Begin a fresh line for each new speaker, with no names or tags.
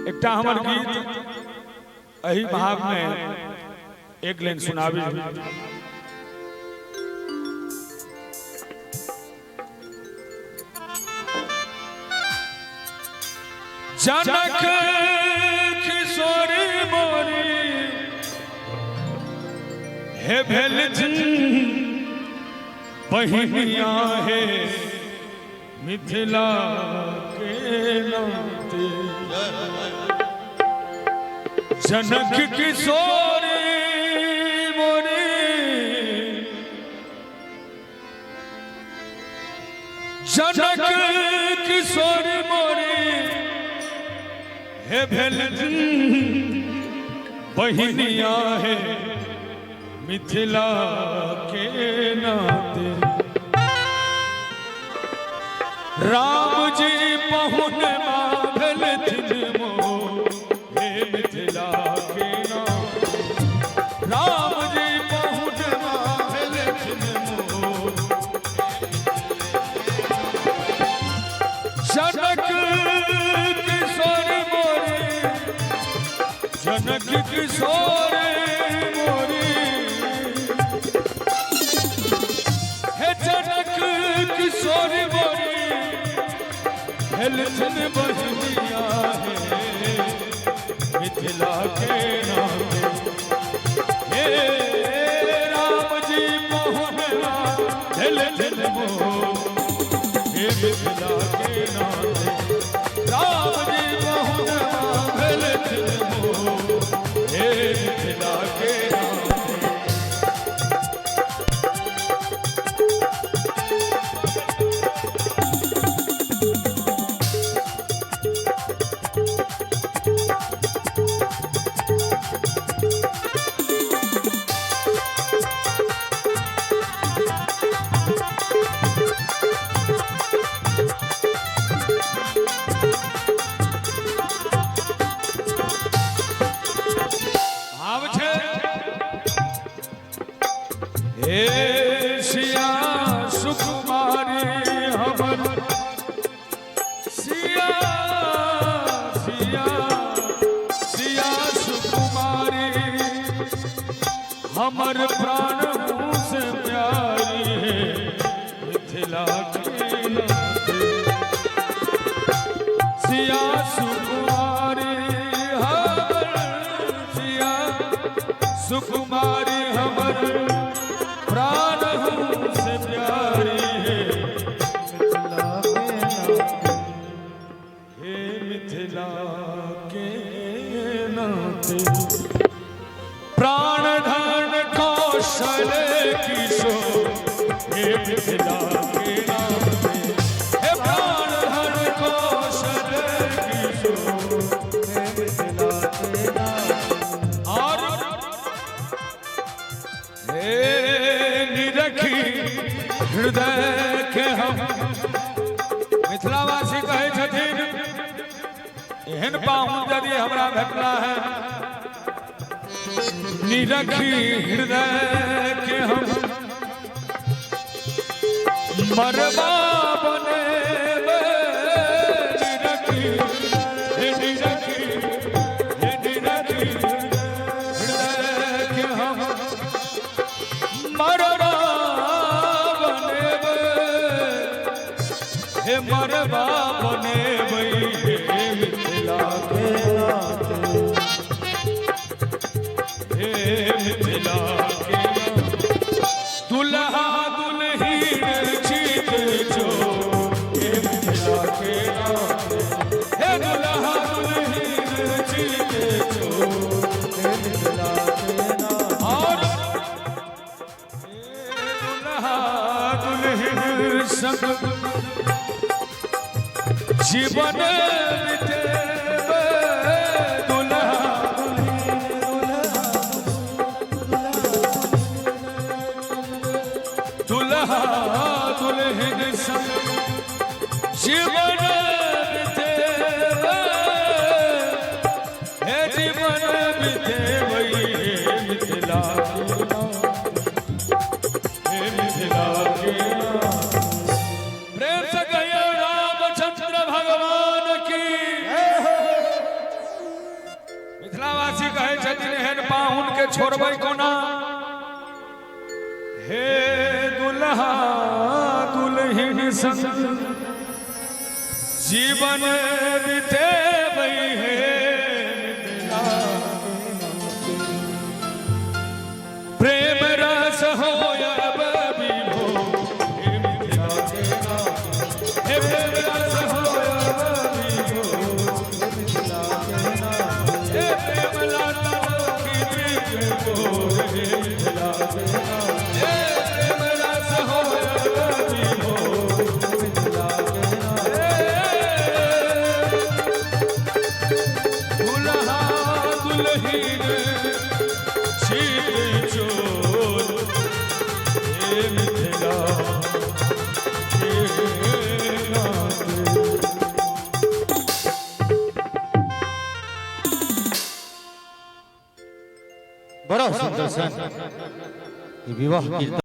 एकटा हमर गीत एही भाग में एक लाइन सुनाबी। जनक किशोरी मोरी हे भेल बहिनिया है मिथिला के नाते। जनक किशोरी मोरी जनक किशोरी मोरी हे भेल बहिनिया है मिथिला के नाते। राम जी पहुन भेल मोह हे मिथिला के नाते। राम जी पहुन भेल मोह जनक किशोरी मोरी जनक किशोरी मोरी हे जनक किशोरी मोरी हेलछन बहिनिया है मिथिला के नाते। हे राम जी मोहना हेलछन मोह हे मिथिला के नाते। राम जी मोहना हेलछन मोह हे मिथिला के नाते। हे सिया सुकुमारी हमर सिया सिया सिया सुकुमारी हमर प्राण से प्यारी है मिथिला के नाते। सिया सुकुमारी हमर सिया सुकुमारी हमर प्राण से प्यारी है मिथिला के नाते। हे मिथिला के नाते। प्राण धन कौशल किशोर हे मिथिला के नाते। हे प्राण धन कौशल किशोर हे मिथिला के नाते। और निरखी हृदय के हम मिथिलावासी कहे छथिन एहन पाहुन यदि हमरा भेटला है। निरखी हृदय के हम मरबा बने निरखी हे निरखी हे निरखी हृदय के हम मरबा बनेबे हे मरबा बनेबे हे मिथिला के नाते। हे मिथिला के नाते। दुल्हा दुल्हीन चीत जो हे मिथिला के नाते। हे दुल्हा दुल्हीन चीत जो हे मिथिला के नाते। और दुल्हन संग जीवन बितेबे दुल्हा दुल्हन संग जीवन बितेबे हे जीवन बितेबे हे मिथिला के नाते। हे मिथिला के नाते। प्रेम से कहिए रामचंद्र भगवान की। छोड़बै कोना हे दुल्हा दुल्हन संग जीवन बितेबै हे प्रेम रस होयब विभो हे मिथिला के नाथ हे प्रेम रस होयब विभो हे मिथिला के नाथ हे प्रेम लता की बीज बोल हे मिथिला के नाथ हे प्रेम रस होयब विभो हे मिथिला के नाथ दुल्हा दुल्हन सीत चोर हे मिथिला के नाथ
बड़ा सुंदर सन विवाह कीर्तन